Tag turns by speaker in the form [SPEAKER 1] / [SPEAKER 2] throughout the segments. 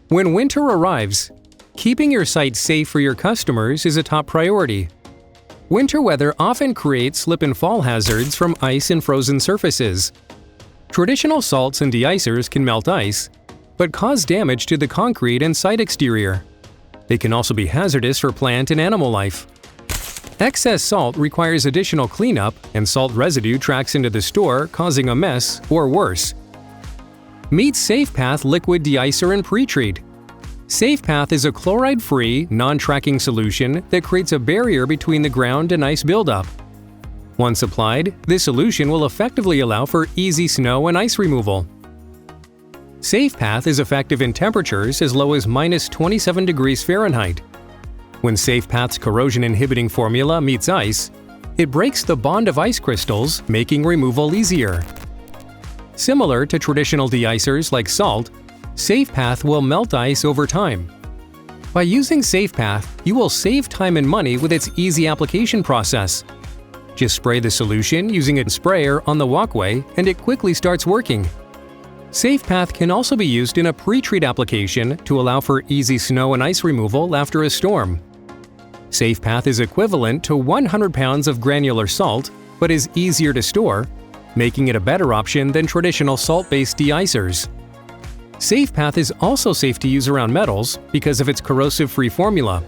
[SPEAKER 1] When winter arrives, keeping your site safe for your customers is a top priority. Winter weather often creates slip and fall hazards from ice and frozen surfaces. Traditional salts and de-icers can melt ice, but cause damage to the concrete and site exterior. They can also be hazardous for plant and animal life. Excess salt requires additional cleanup, and salt residue tracks into the store, causing a mess or worse. Meet SafePath Liquid De-Icer and Pretreat. SafePath is a chloride-free, non-tracking solution that creates a barrier between the ground and ice buildup. Once applied, this solution will effectively allow for easy snow and ice removal. SafePath is effective in temperatures as low as -27 degrees Fahrenheit. When SafePath's corrosion-inhibiting formula meets ice, it breaks the bond of ice crystals, making removal easier. Similar to traditional de-icers like salt, SafePath will melt ice over time. By using SafePath, you will save time and money with its easy application process. Just spray the solution using a sprayer on the walkway and it quickly starts working. SafePath can also be used in a Pretreat application to allow for easy snow and ice removal after a storm. SafePath is equivalent to 100 pounds of granular salt, but is easier to store, making it a better option than traditional salt-based de-icers. SafePath is also safe to use around metals because of its corrosive-free formula.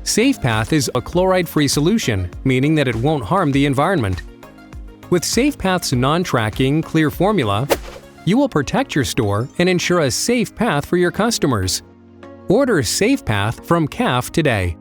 [SPEAKER 1] SafePath is a chloride-free solution, meaning that it won't harm the environment. With SafePath's non-tracking, clear formula, you will protect your store and ensure a safe path for your customers. Order SafePath from CAF today.